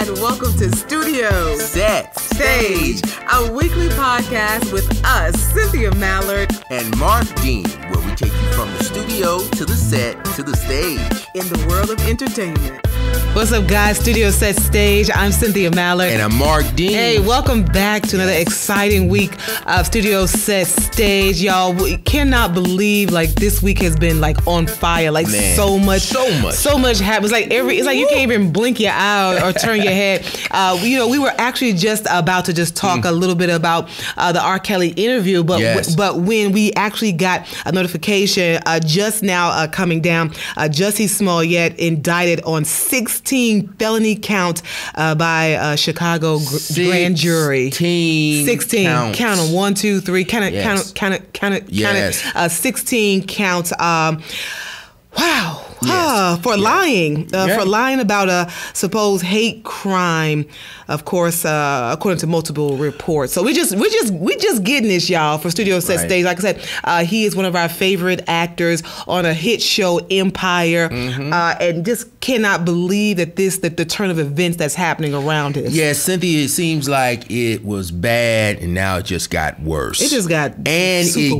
and welcome to Studio Set Stage, a weekly podcast with us, Cynthia Mallard and Marq, where we take you from the studio to the set to the stage in the world of entertainment. What's up, guys? Studio Set Stage. I'm Cynthia Mallard. And I'm Marq. Hey, welcome back to another exciting week of Studio Set Stage. Y'all, we cannot believe, like, this week has been, like, on fire. Like, Man, so much happens. Like, it's like you can't even blink your eye or turn your head. We were actually just about to just talk a little bit about the R.kelly interview, but when we actually got a notification just now coming down, Jussie Smollett indicted on 16 felony counts by Chicago grand jury. 16 counts. Count them. 1, 2, 3. Count it. 16 counts. Wow. Yes. For lying about a supposed hate crime, of course, according to multiple reports. So we just getting this, y'all, for Studio Set Stage. Like I said, he is one of our favorite actors on a hit show, Empire, and just cannot believe that the turn of events that's happening around us. Yeah, Cynthia, it seems like it was bad, and now it just got worse. It just got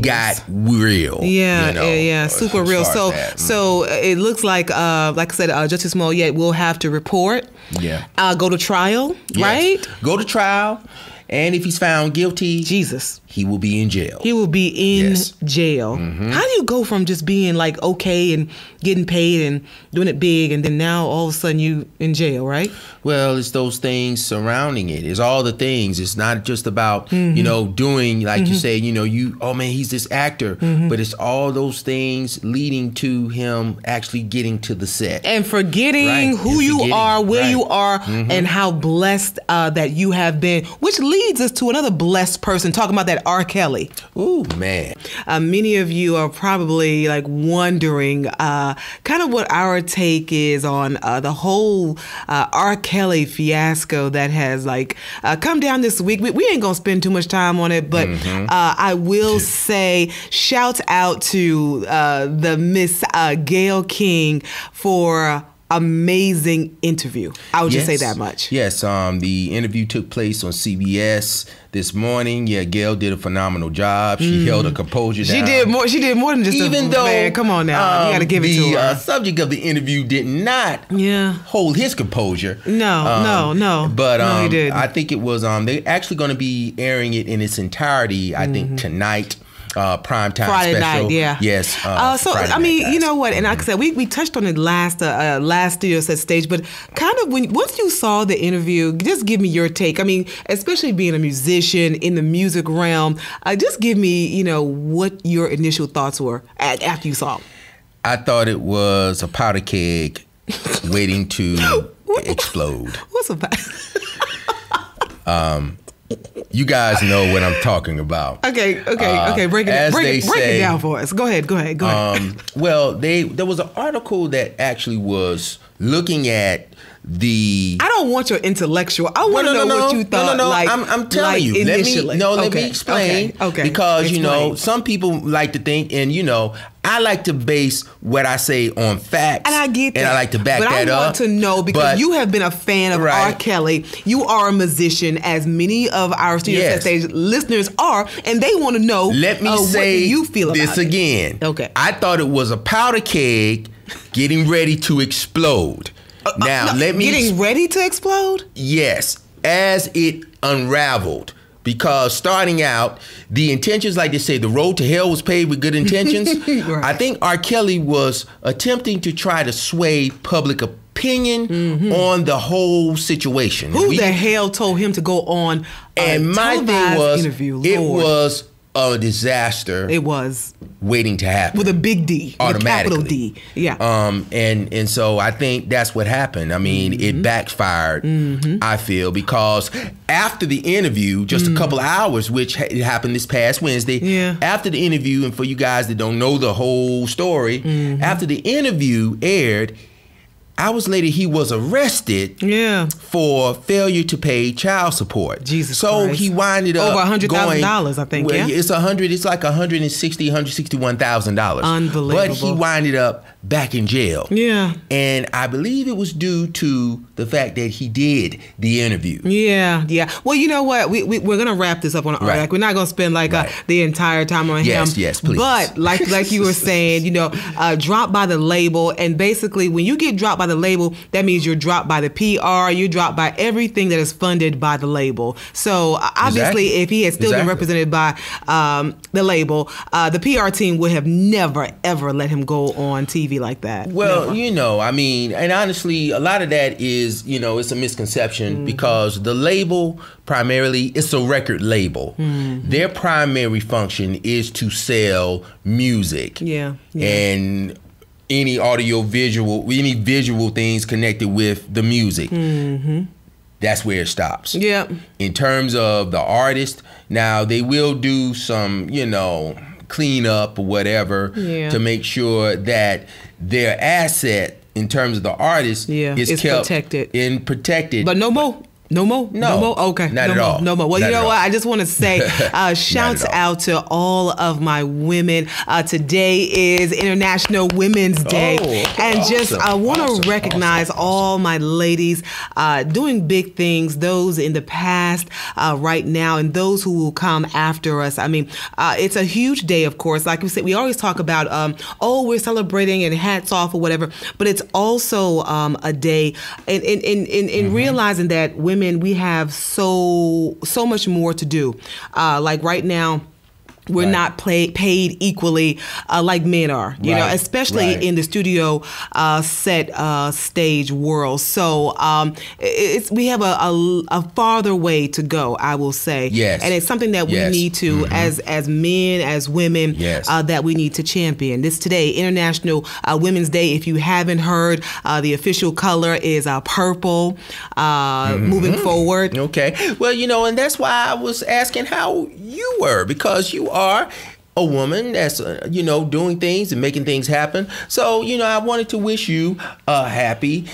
got real. Yeah, super real. So it looks like I said, Jussie Smollett will have to report. Yeah. Go to trial, right? Go to trial, and if he's found guilty, Jesus, he will be in jail. He will be in jail. How do you go from just being like okay and getting paid and doing it big, and then now all of a sudden you in jail, right? Well, it's those things surrounding it. It's all the things. It's not just about doing like you say. He's this actor, but it's all those things leading to him actually getting to the set and forgetting who you are, where you are, and how blessed that you have been. Which leads us to another blessed person talking about that R.kelly. Ooh, man. Many of you are probably like wondering kind of what our take is on the whole R.kelly fiasco that has come down this week. We ain't gonna spend too much time on it, but I will say shout out to the Miss Gayle King for amazing interview. I would just say that much. Yes, the interview took place on CBS this morning. Yeah, Gayle did a phenomenal job. She held her composure down. She did more than just man, come on now. You got to give it to her. The subject of the interview did not hold his composure. No. But he didn't. I think it was they're actually going to be airing it in its entirety, I think, tonight. Primetime Friday special. night, yeah. Yes. You know what? And like I said, we touched on it last Studio Set Stage, but kind of once you saw the interview, just give me your take. I mean, especially being a musician in the music realm, just give me, what your initial thoughts were after you saw it. I thought it was a powder keg waiting to explode. What's about? You guys know what I'm talking about. Okay. Break it down for us. Go ahead. Well, there was an article that actually was looking at I don't want your intellectual. I want to know what you thought. No. I'm telling you. Initially. Let me explain. Okay. Because some people like to think, and I like to base what I say on facts. And I get that. And I like to back that up. But I want to know, because you have been a fan of R.kelly. You are a musician, as many of our Studio Set Stage listeners are, and they want to know. Let me say what you feel this about it. again. Okay. I thought it was a powder keg getting ready to explode. Getting ready to explode? Yes, as it unraveled. Because starting out, the intentions, like they say, the road to hell was paved with good intentions. Right. I think R.kelly was attempting to try to sway public opinion on the whole situation. Who the hell told him to go on and my thing was, interview? It was a disaster. It was waiting to happen with a big D, automatically. With a capital D. Yeah. And so I think that's what happened. I mean, it backfired. I feel, because after the interview, just a couple of hours, which happened this past Wednesday. Yeah. After the interview, and for you guys that don't know the whole story, after the interview aired, hours later, he was arrested for failure to pay child support. Jesus so Christ. He winded up over $100,000, I think. Well, it's like $161,000. Unbelievable. But he winded up back in jail. Yeah. And I believe it was due to the fact that he did the interview. Yeah. Well, you know what? We're going to wrap this up on Right. like we're not going to spend like the entire time on him. Yes, please. But like you were saying, you know, dropped by the label, and basically when you get dropped by the label, that means you're dropped by the PR, you're dropped by everything that is funded by the label. So obviously if he had still been represented by the label, the PR team would have never ever let him go on TV like that. Well, never. you know, I mean, and honestly, a lot of that is, you know, it's a misconception because the label primarily, it's a record label. Their primary function is to sell music. Yeah. And any any visual things connected with the music. That's where it stops. Yeah. In terms of the artist, now they will do some, you know, clean up or whatever to make sure that their asset in terms of the artist is kept protected. But no more. No more? No. Okay. Not at all. No more. Well, you know what? I just want to say shouts out to all of my women. Today is International Women's Day. And just I want to recognize all my ladies doing big things, those in the past, right now, and those who will come after us. I mean, it's a huge day, of course. Like we said, we always talk about, we're celebrating and hats off or whatever, but it's also a day in realizing that women, we have so much more to do. Like right now, we're not paid equally like men are, you know, especially in the studio set stage world. So we have a farther way to go, I will say. Yes. And it's something that we need to, as men, as women, that we need to champion. This today, International Women's Day. If you haven't heard, the official color is purple, moving forward. Okay. Well, you know, and that's why I was asking how you were, because you are a woman that's, you know, doing things and making things happen. So, you know, I wanted to wish you a happy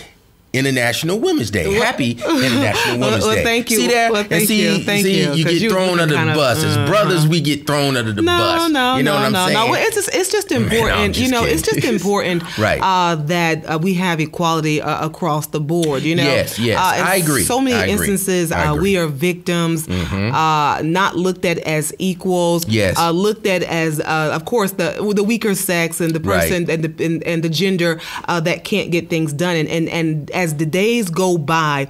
International Women's Day. Happy International Women's Day. Thank you. See that? Well, thank you. You get thrown under the bus. As brothers, we get thrown under the bus. No, you know what I'm saying? No, it's just important. Man, it's just important that we have equality across the board. You know. Yes. I agree. So many instances we are victims, not looked at as equals. Yes. Looked at as, of course, the weaker sex and the person and the gender that can't get things done. And as the days go by,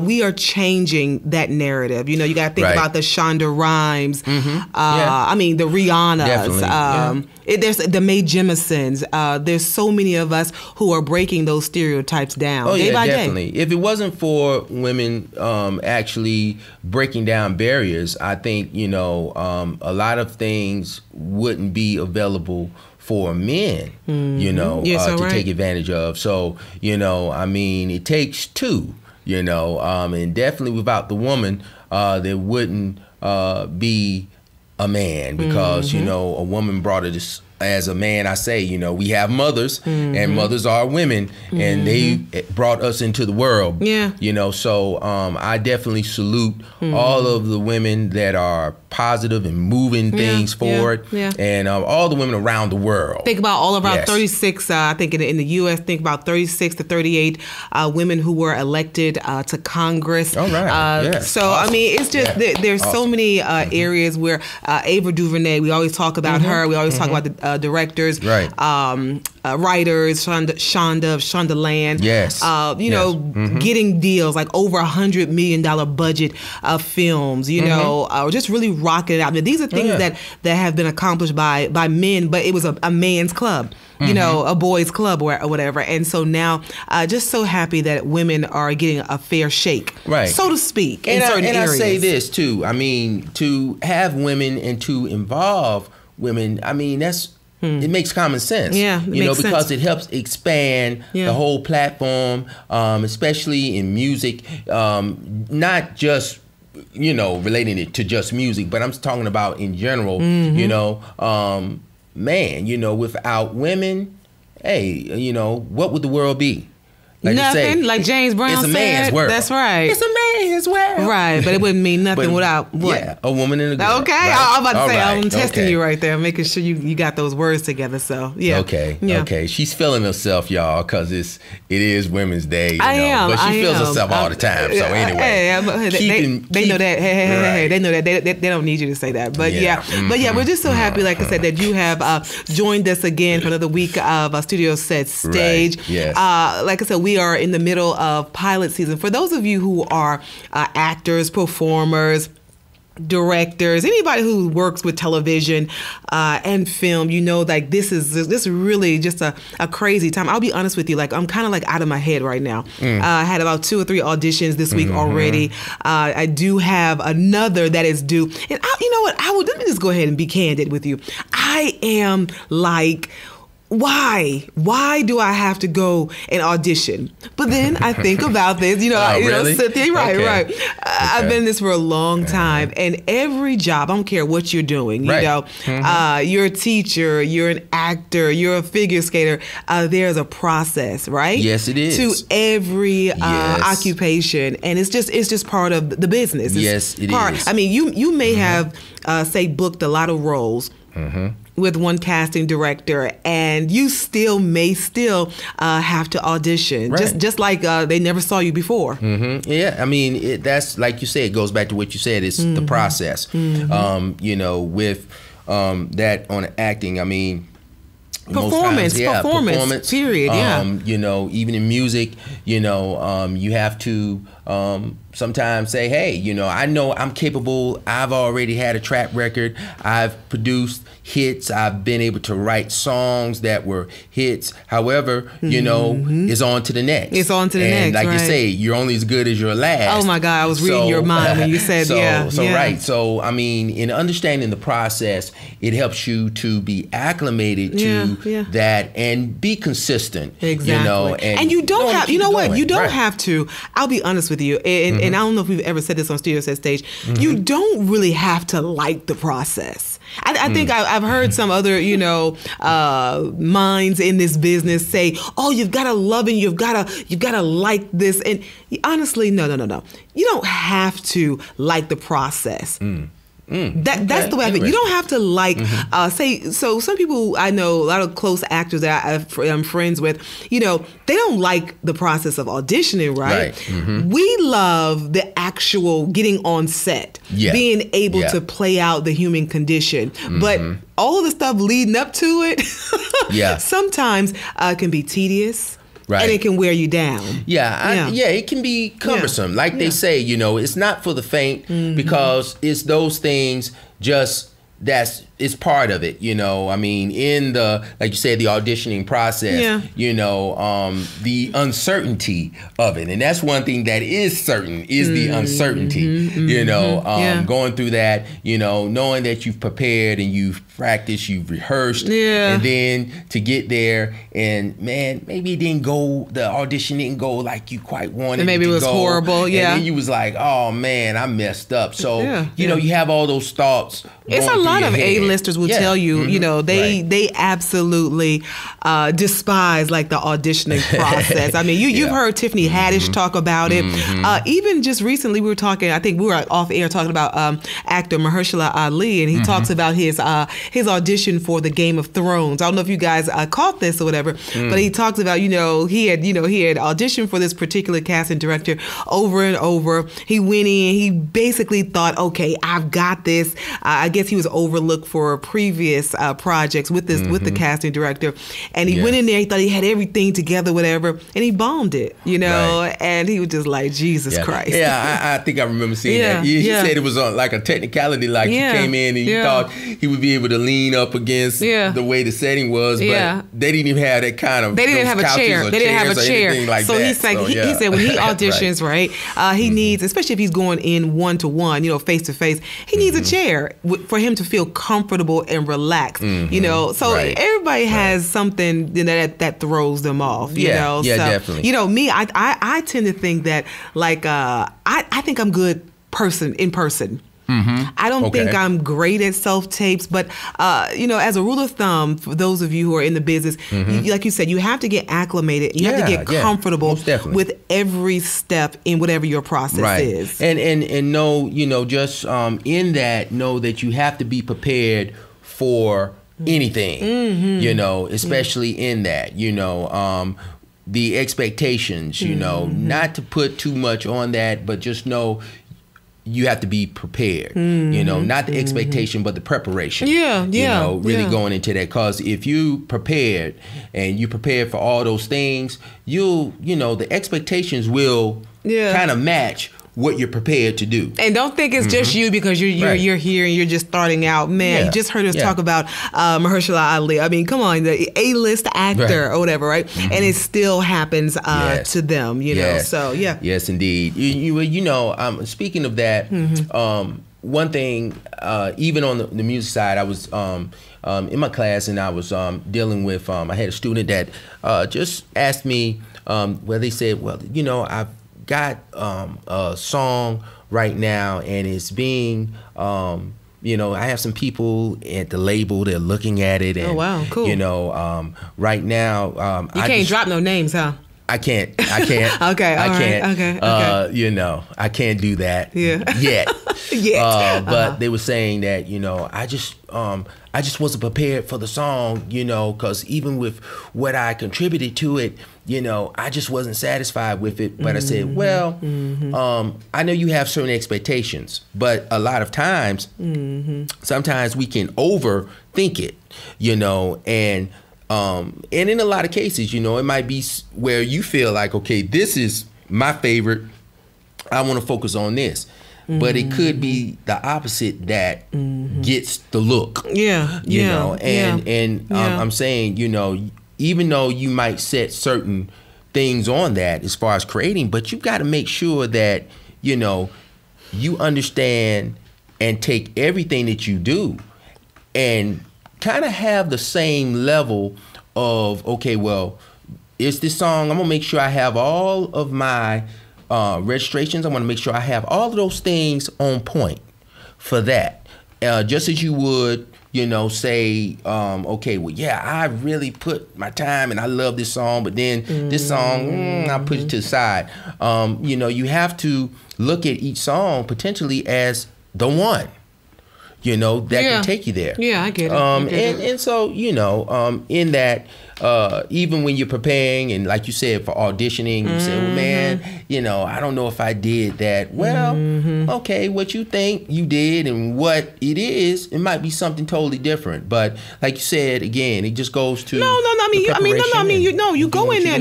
we are changing that narrative. You know, you got to think about the Shonda Rhimes. I mean, the Rihannas. There's the Mae Jemisons. There's so many of us who are breaking those stereotypes down day by day. If it wasn't for women actually breaking down barriers, I think, you know, a lot of things wouldn't be available for men, you know, to take advantage of. So, you know, I mean, it takes two, you know, and definitely without the woman, there wouldn't be a man, because, you know, a woman brought it as a man. I say, you know, we have mothers, and mothers are women, and they brought us into the world. You know, so I definitely salute all of the women that are positive and moving things forward, and all the women around the world. Think about all of our 36, I think in the U.S., think about 36 to 38 women who were elected to Congress. So, awesome. I mean, it's just, there's so many areas where Ava DuVernay, we always talk about her, we always talk about the directors, writers, Shonda Land, you know, getting deals like over $100 million budget of films, you know, just really rocking it out. I mean, these are things that have been accomplished by men, but it was a man's club, you know, a boys' club or whatever. And so now, just so happy that women are getting a fair shake, so to speak, in certain areas. And I say this too. I mean, to have women and to involve women, I mean, that's it makes common sense, you know, because it helps expand the whole platform, especially in music, not just, you know, relating it to just music, but I'm talking about in general, you know, man, you know, without women, hey, you know, what would the world be? Like nothing, say, like James Brown it's a said. man's world. That's right. It's a man's world. Right, but it wouldn't mean nothing without what? Yeah, a woman and a girl. Okay, right? I was about to say, right. I'm testing you right there, making sure you got those words together. So, yeah. Okay. She's feeling herself, y'all, because it is Women's Day. You know, but she feels herself all the time. So anyway, they know that. Hey, they know that. They don't need you to say that. But we're just so happy, like I said, that you have joined us again for another week of Studio Set Stage. Right. Yes. Like I said, we are in the middle of pilot season. For those of you who are actors, performers, directors, anybody who works with television and film, you know, like this is really just a crazy time. I'll be honest with you, like I'm kind of like out of my head right now. I had about 2 or 3 auditions this week already. I do have another that is due, and you know what? Let me just go ahead and be candid with you. I am like, why do I have to go and audition? But then I think about this, you know, really? Cynthia, right. I've been in this for a long time, and every job, I don't care what you're doing, you know, you're a teacher, you're an actor, you're a figure skater, there's a process, right? Yes, it is. To every occupation, and it's just part of the business. Yes, it is. I mean, you may have, say, booked a lot of roles, with one casting director, and you may still have to audition, just like they never saw you before. Yeah, I mean, that's like you said, it goes back to what you said. It's the process. You know, with that on acting, I mean, performance, period. You know, even in music, you know, you have to sometimes say, hey, you know I'm capable. I've already had a track record. I've produced hits. I've been able to write songs that were hits. However, you know, it's on to the next. It's on to the next. And like you say, you're only as good as your last. Oh my God, I was reading your mind when you said right. So I mean, in understanding the process, it helps you to be acclimated to that and be consistent. Exactly. You know, and you don't have. You know what? You don't have to. I'll be honest with you, and I don't know if we've ever said this on Studio Set Stage. You don't really have to like the process. I think I've heard some other, you know, minds in this business say, "Oh, you've got to love it. You've got to like this." And honestly, no. You don't have to like the process. That's the way I think. You don't have to like so some people I know, a lot of close actors that I'm friends with, you know, they don't like the process of auditioning, right? We love the actual getting on set, being able to play out the human condition. But all of the stuff leading up to it sometimes can be tedious. Right. And it can wear you down. It can be cumbersome. Like they say, you know, it's not for the faint because it's those things it's part of it, you know. I mean, in the, like you said, the auditioning process, you know, the uncertainty of it. And that's one thing that is certain is the uncertainty, you know, going through that, you know, knowing that you've prepared and you've practiced, you've rehearsed, and then to get there and man, maybe the audition didn't go like you quite wanted. And maybe it was horrible, And then you was like, oh man, I messed up. So, you know, you have all those thoughts. It's a lot of A-listers will tell you, you know, they absolutely despise like the auditioning process. I mean, you've heard Tiffany Haddish talk about it. Even just recently, we were talking. I think we were off air talking about actor Mahershala Ali, and he talks about his audition for the Game of Thrones. I don't know if you guys caught this or whatever, but he talks about he had auditioned for this particular casting director over and over. He went in. He basically thought, okay, I've got this. I guess he was overlooked for previous projects with the casting director, and he went in there. He thought he had everything together, whatever, and he bombed it, you know. And he was just like, Jesus Christ. I think I remember seeing that. He said it was like a technicality, like he came in and he thought he would be able to lean up against the way the setting was, but they didn't even have that kind of. They didn't have a chair. They didn't have a chair. Like so that. He's like, he said when he auditions, he needs, especially if he's going in 1-to-1, you know, face to face, he needs a chair for him to feel comfortable and relaxed, you know. So everybody has something that throws them off, you know. So, definitely. You know, me, I tend to think that like I think I'm good in person. I don't think I'm great at self-tapes, but, as a rule of thumb, for those of you who are in the business, like you said, you have to get acclimated. You have to get comfortable with every step in whatever your process is. And know, just in that, know that you have to be prepared for anything, especially in that, the expectations, not to put too much on that, but just know you have to be prepared, not the expectation, but the preparation. Really going into that. Because if you prepared and you prepared for all those things, the expectations will kind of match what you're prepared to do. And don't think it's just you because you're here and you're just starting out. Man, you just heard us talk about Mahershala Ali. I mean, come on, the A-list actor or whatever, right? And it still happens to them, know. So, Yes, indeed. Speaking of that, one thing, even on the music side, I was in my class and I was dealing with, I had a student that just asked me, they said, I've got a song right now and it's being I have some people at the label, they're looking at it and right now you can't drop no names, huh? I can't okay, I can't I can't do that yet. But they were saying that I just wasn't prepared for the song, because even with what I contributed to it, I just wasn't satisfied with it. But I said, well, I know you have certain expectations, but a lot of times, sometimes we can overthink it, and in a lot of cases, it might be where you feel like, okay, this is my favorite, I want to focus on this. But it could be the opposite that gets the look. I'm saying, even though you might set certain things on that as far as creating, but you got to make sure that, you understand and take everything that you do and kind of have the same level of, okay, well, it's this song, I'm going to make sure I have all of my registrations. I want to make sure I have all of those things on point for that. Just as you would, say, okay, well, I really put my time and I love this song, but then this song, I'll put it to the side. You have to look at each song potentially as the one, that can take you there. Yeah, I get it. And so, in that, even when you're preparing and like you said, for auditioning, you say, well, man, I don't know if I did that. Well, okay, what you think you did and what it is, it might be something totally different. But like you said, again, it just goes to you go in there. You go in there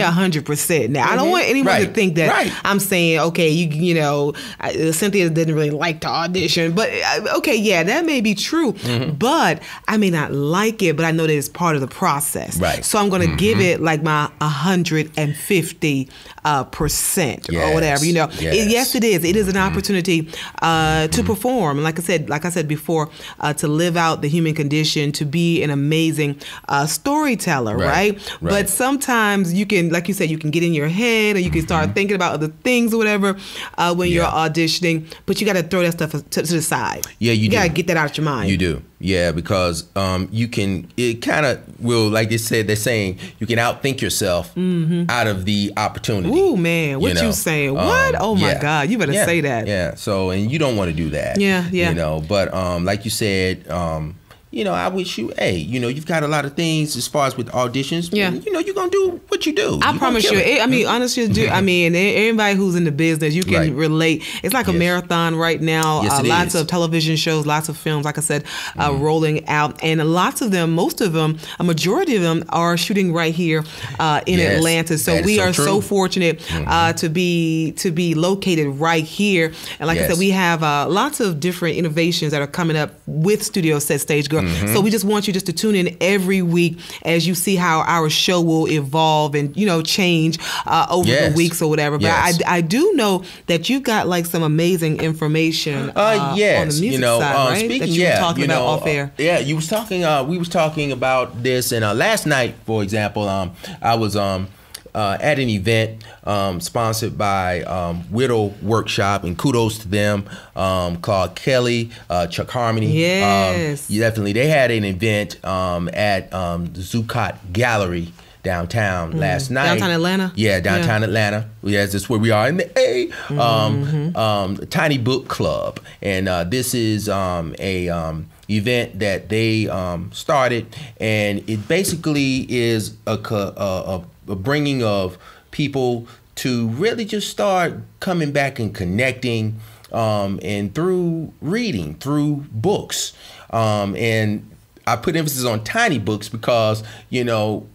100%. Now, I don't want anyone to think that I'm saying, okay, Cynthia didn't really like to audition, but okay, that may be true, but I may not like it, but I know that it's part of the process. So I'm going to give it like my 150% or whatever. Yes, it is. It is an opportunity to perform. Like I said before, to live out the human condition, to be an amazing storyteller, right? But sometimes you can, like you said, you can get in your head, or you can start thinking about other things or whatever when you're auditioning. But you got to throw that stuff to the side. Yeah, you got to get that out of your mind. You do. Yeah, because you can, it kind of will, like they said, they're saying, you can outthink yourself out of the opportunity. Ooh, man, what you saying? What? Oh, my God, you better say that. Yeah, so, and you don't want to do that. But like you said, I wish you, you've got a lot of things as far as with auditions. You're going to do what you do. I promise you. I mean, honestly, I mean, everybody who's in the business, you can relate. It's like a marathon right now. Lots of television shows, lots of films, like I said, rolling out. And lots of them, most of them, a majority of them are shooting right here in Atlanta. So we are so fortunate to be located right here. And like I said, we have lots of different innovations that are coming up with Studio Set Stage Girl. So we just want you just to tune in every week as you see how our show will evolve and, change over the weeks or whatever. But I do know that you got like some amazing information on the music side, right? Speaking, that you were talking about off air. You was talking. We was talking about this, and last night, for example, I was at an event sponsored by Widow Workshop, and kudos to them, called R.kelly, Chuck Harmony. Yes. Definitely. They had an event at the Zuccotti Gallery downtown last night. Downtown Atlanta? Yeah, downtown Atlanta. Yes, that's where we are in the A. Tiny Book Club. And this is a event that they started, and it basically is a bringing of people to really just start coming back and connecting, and through reading, through books. And I put emphasis on tiny books because, you know,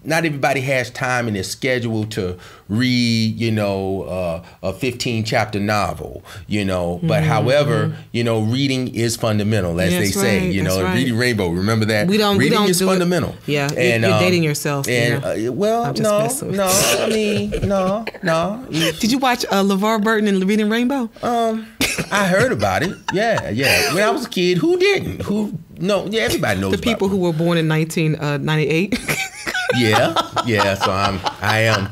not everybody has time in their schedule to read, you know, a 15-chapter novel, you know. But however, you know, reading is fundamental, as they say. You know, Reading Rainbow. Remember that? Reading is fundamental. Yeah, and you're dating yourself. And well, no. I mean, no. Did you watch LeVar Burton and Reading Rainbow? I heard about it. Yeah. When I was a kid, who didn't? Everybody knows. The people who were born in 1998. Yeah. So I am.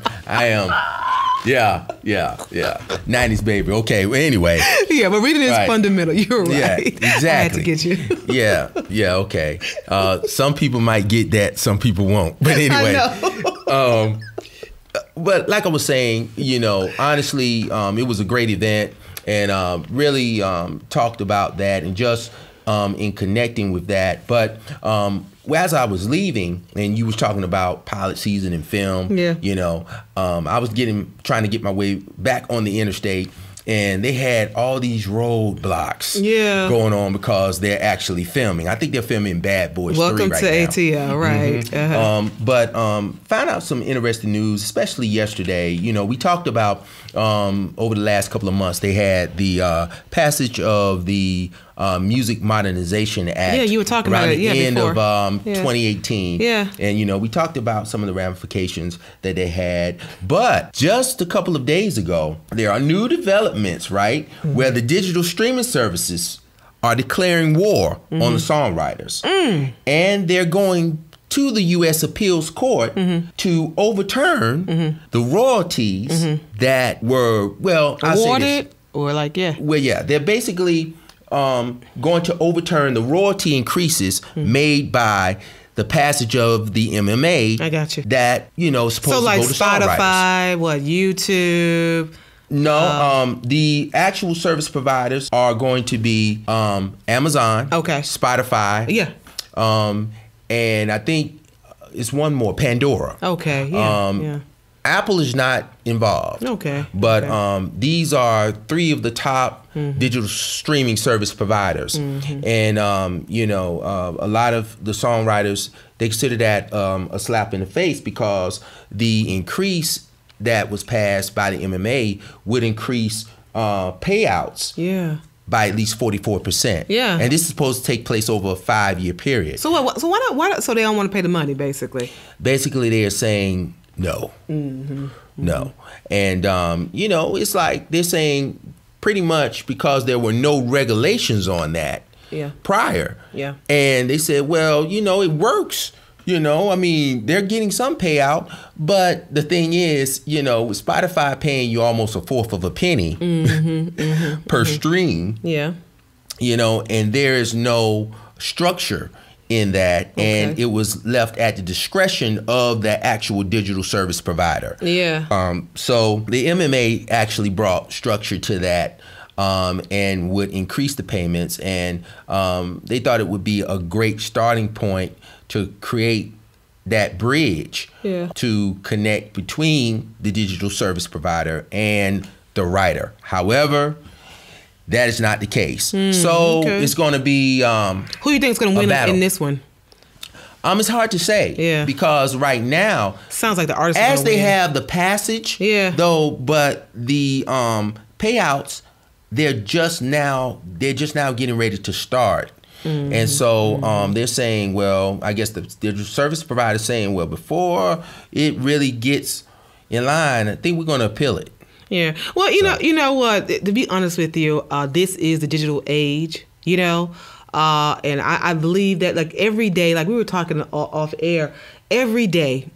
Yeah. 90s baby. Okay. Well, anyway. Yeah, but reading is fundamental. You're right. Yeah, exactly. I had to get you. Yeah. Okay. Some people might get that. Some people won't. But anyway. I know. But like I was saying, you know, honestly, it was a great event, and really talked about that, and just in connecting with that. But as I was leaving, and you was talking about pilot season and film, you know, I was trying to get my way back on the interstate, and they had all these roadblocks going on because they're actually filming. I think they're filming Bad Boys 3 right now. Welcome to ATL, right. But found out some interesting news, especially yesterday. You know, we talked about over the last couple of months, they had the passage of the Music Modernization Act. Yeah, you were talking about it the end before. of 2018. Yeah. And, you know, we talked about some of the ramifications that they had. But just a couple of days ago, there are new developments, right, where the digital streaming services are declaring war on the songwriters. And they're going to the U.S. Appeals Court to overturn the royalties that were, awarded, they're basically going to overturn the royalty increases made by the passage of the MMA. I got you. That, you know, is supposed to go to Spotify, songwriters. YouTube. No, the actual service providers are going to be Amazon, Spotify, and I think it's one more, Pandora. Apple is not involved. But these are 3 of the top digital streaming service providers. And, you know, a lot of the songwriters, they consider that a slap in the face, because the increase that was passed by the MMA would increase payouts by at least 44%. And this is supposed to take place over a 5-year period. So what? So why not? So they don't want to pay the money, basically? Basically, they are saying no. No. And, you know, it's like they're saying pretty much because there were no regulations on that prior. And they said, well, you know, it works. You know, I mean, they're getting some payout, but the thing is, you know, with Spotify paying you almost 1/4 of a penny per stream, you know, and there is no structure in that, and it was left at the discretion of the actual digital service provider. So the MMA actually brought structure to that, and would increase the payments, and they thought it would be a great starting point to create that bridge to connect between the digital service provider and the writer. However, that is not the case. So it's going to be who do you think is going to win in this one? It's hard to say. Because right now, sounds like the artists as they have the passage, though, but the payouts, they're just now getting ready to start. And so they're saying, well, I guess the service provider is saying, well, before it really gets in line, I think we're going to appeal it. Well, you know what? To be honest with you, this is the digital age, you know, and I believe that, like, every day, like we were talking off air, every day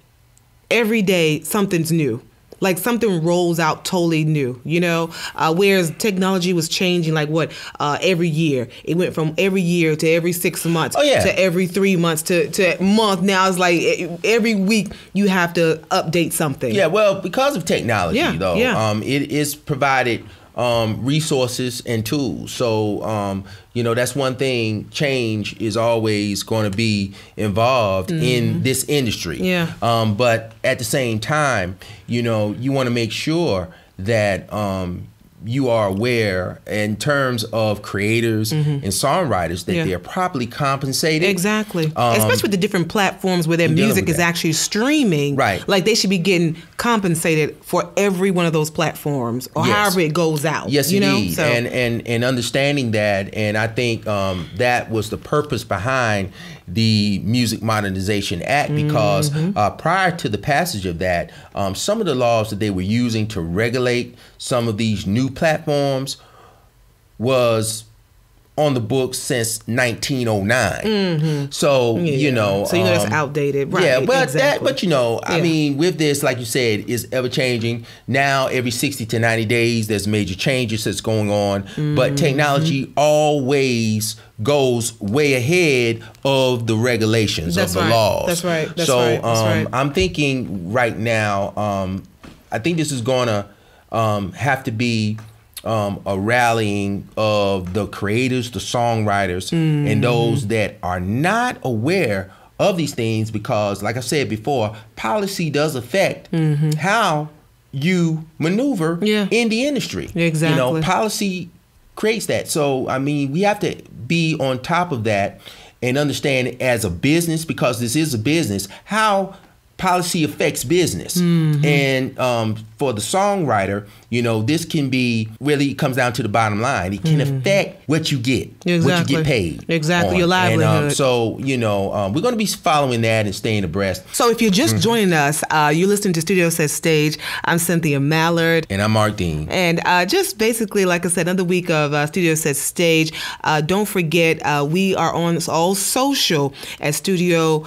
every day something's new. Like something rolls out totally new, you know, whereas technology was changing every year. It went from every year to every 6 months to every 3 months to month. Now it's like every week you have to update something. Yeah, well, because of technology, it is provided resources and tools. So, that's one thing. Change is always going to be involved in this industry. Yeah. But at the same time, you want to make sure that you are aware in terms of creators and songwriters that they're properly compensated. Exactly. Especially with the different platforms where their music is actually streaming. Right. Like they should be getting compensated for every one of those platforms or however it goes out. Yes, indeed. So. And understanding that, and I think that was the purpose behind the Music Modernization Act, because prior to the passage of that, some of the laws that they were using to regulate some of these new platforms was on the books since 1909. So, so that's outdated. Right. Yeah, but exactly. I mean, with this, like you said, is ever changing. Now, every 60 to 90 days, there's major changes that's going on. But technology always goes way ahead of the regulations of the laws. That's right. I'm thinking right now, I think this is going to have to be a rallying of the creators, the songwriters, and those that are not aware of these things, because, like I said before, policy does affect how you maneuver in the industry. Exactly. Policy creates that. So, I mean, we have to be on top of that and understand it as a business, because this is a business, how policy affects business. And for the songwriter, this can be, really comes down to the bottom line. It can affect what you get, what you get paid. Exactly, your livelihood. And so, we're going to be following that and staying abreast. So if you're just joining us, you're listening to Studio Set Stage. I'm Cynthia Mallard. And I'm Marq Dean. And just basically, like I said, another week of Studio Set Stage. Don't forget, we are on all social at Studio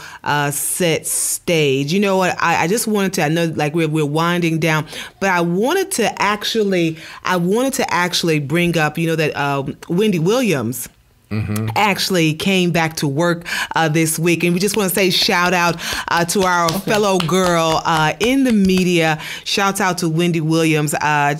Set Stage. You know what? I just wanted to, I know like we're winding down, but I wanted to actually bring up, that Wendy Williams actually came back to work this week. And we just want to say shout out to our fellow girl in the media. Shouts out to Wendy Williams. The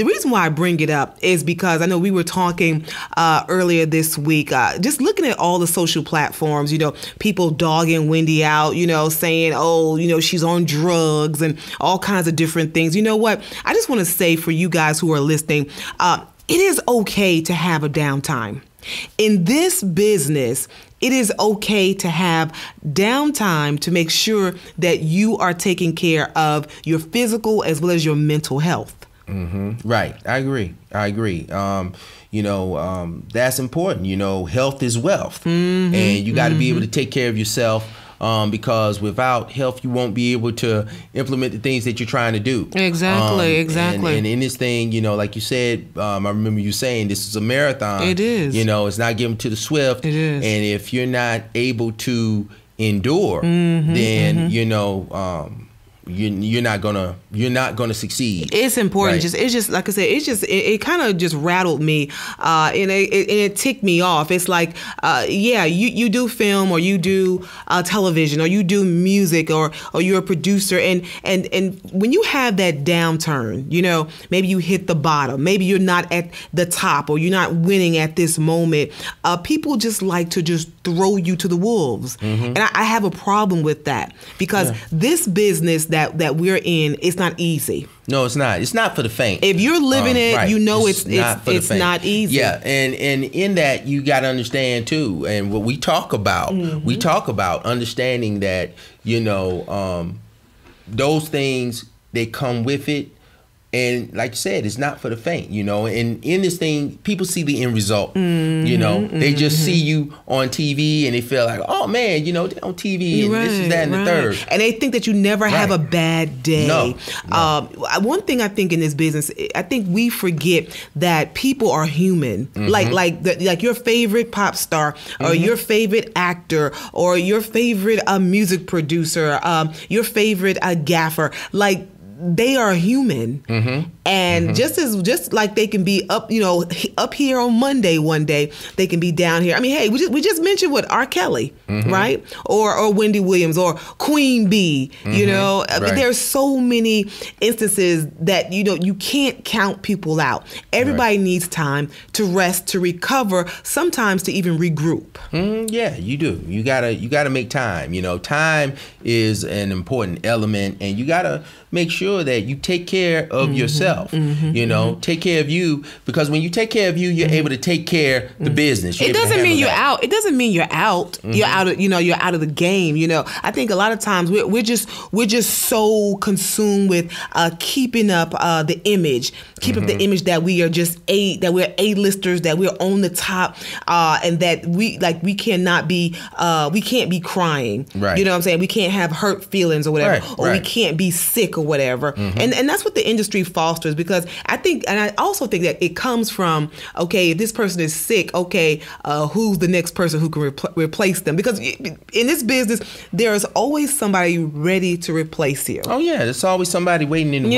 reason why I bring it up is because I know we were talking earlier this week, just looking at all the social platforms, people dogging Wendy out, saying, she's on drugs and all kinds of different things. You know what? I just want to say for you guys who are listening, it is okay to have a downtime. In this business, it is okay to have downtime to make sure that you are taking care of your physical as well as your mental health. Right. I agree. That's important. Health is wealth. And you got to be able to take care of yourself. Because without health, you won't be able to implement the things that you're trying to do. Exactly. And in this thing, like you said, I remember you saying this is a marathon. It is. It's not given to the swift. It is. And if you're not able to endure, then you're not gonna succeed. It's important. Right. It's just like I said. It kind of just rattled me, and it ticked me off. It's like, you do film or you do television or you do music or you're a producer, and when you have that downturn, maybe you hit the bottom, maybe you're not at the top or you're not winning at this moment. People just like to just throw you to the wolves, and I have a problem with that, because this business that we're in, it's not easy. No, it's not. It's not for the faint. If you're living it, right. it's not easy. Yeah, and in that you got to understand too, and what we talk about, understanding that those things, they come with it, And like you said, it's not for the faint, you know. And in this thing, people see the end result, you know. They just see you on TV and they feel like, oh man, you know, they're on TV and this is that and the third. And they think that you never have a bad day. No. One thing I think in this business, I think we forget that people are human. Like your favorite pop star or your favorite actor or your favorite music producer, your favorite gaffer, like they are human. And just like they can be up, you know, up here on Monday one day, they can be down here. I mean, hey, we just mentioned what R.kelly, right? Or Wendy Williams or Queen Bee, you know. I mean, there's so many instances that, you know, you can't count people out. Everybody needs time to rest, to recover, sometimes to even regroup. Yeah, you do. You gotta make time. You know, time is an important element, and you gotta make sure that you take care of yourself. You know, take care of you, because when you take care of you, you're able to take care of the business. It doesn't mean you're out. It doesn't mean you're out. You're out of, you know, you're out of the game. You know, I think a lot of times we're just so consumed with keeping up the image, keeping up the image that we are just that we're A-listers, that we're on the top, and that we can't be crying. Right. You know what I'm saying? We can't have hurt feelings or whatever, or we can't be sick or whatever. And that's what the industry fosters, because I also think that it comes from, okay, if this person is sick, okay, who's the next person who can replace them? Because in this business, there's always somebody ready to replace you. Oh yeah, there's always somebody waiting in the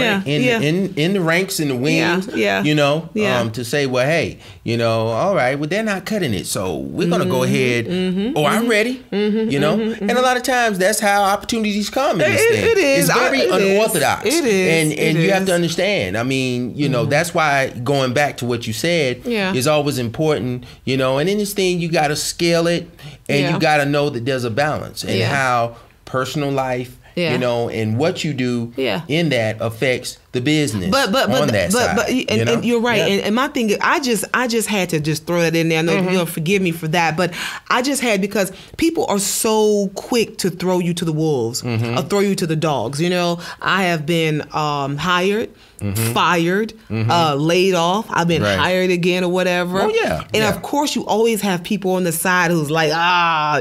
in the ranks, in the wings. You know, to say, well, hey, you know, all right, well, they're not cutting it, so we're gonna go ahead. I'm ready. You know, and a lot of times that's how opportunities come in this thing. It is. It's very unorthodox. It is. And you have to understand. I mean, you know, that's why going back to what you said is always important. You know, and in this thing, you got to scale it, and you got to know that there's a balance, and how personal life, you know, and what you do in that affects the business. And you're right. And my thing is, I just had to just throw that in there. I know you'll forgive me for that, but I just had, because people are so quick to throw you to the wolves or throw you to the dogs. You know, I have been hired, fired, laid off. I've been hired again or whatever. Oh yeah. And of course, you always have people on the side who's like,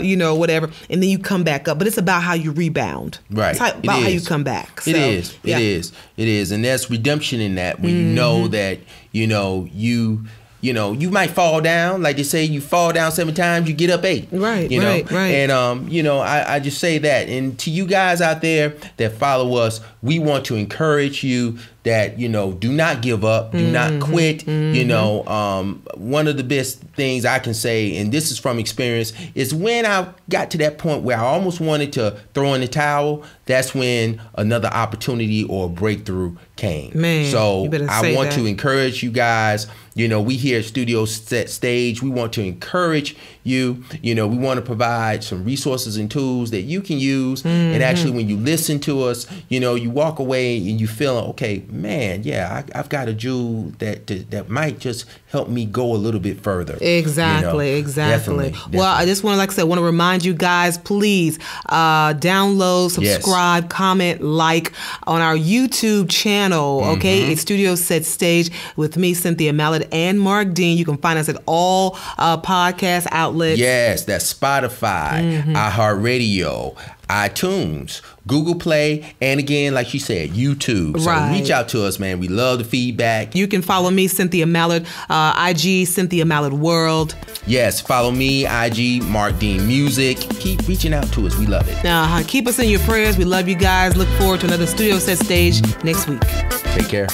you know, whatever, and then you come back up. But it's about how you rebound. Right. It's about how you come back. So, it is. And there's redemption in that, when you know that, you know, you might fall down. Like they say, you fall down 7 times, you get up 8. Right, you know? And, you know, I just say that. And to you guys out there that follow us, we want to encourage you that, you know, do not give up, do not quit. You know, one of the best things I can say, and this is from experience, is when I got to that point where I almost wanted to throw in the towel, that's when another opportunity or breakthrough came. So I want to encourage you guys. You know, we here at Studio Set Stage, we want to encourage you. You know, we want to provide some resources and tools that you can use. And actually, when you listen to us, you know, you walk away and you feel, okay, man, yeah, I've got a jewel that might just help me go a little bit further. Exactly, you know? exactly. Well, I just want to, like I said, want to remind you guys, please download, subscribe, comment, like on our YouTube channel. Okay, it's Studio Set Stage with me, Cynthia Mallard, and Marq Dean. You can find us at all podcast outlets. Yes, that's Spotify, iHeartRadio, iTunes, Google Play, and again, like she said, YouTube. So reach out to us, man. We love the feedback. You can follow me, Cynthia Mallard, IG, Cynthia Mallard World. Yes, follow me, IG, Marq Dean Music. Keep reaching out to us. We love it. Keep us in your prayers. We love you guys. Look forward to another Studio Set Stage next week. Take care.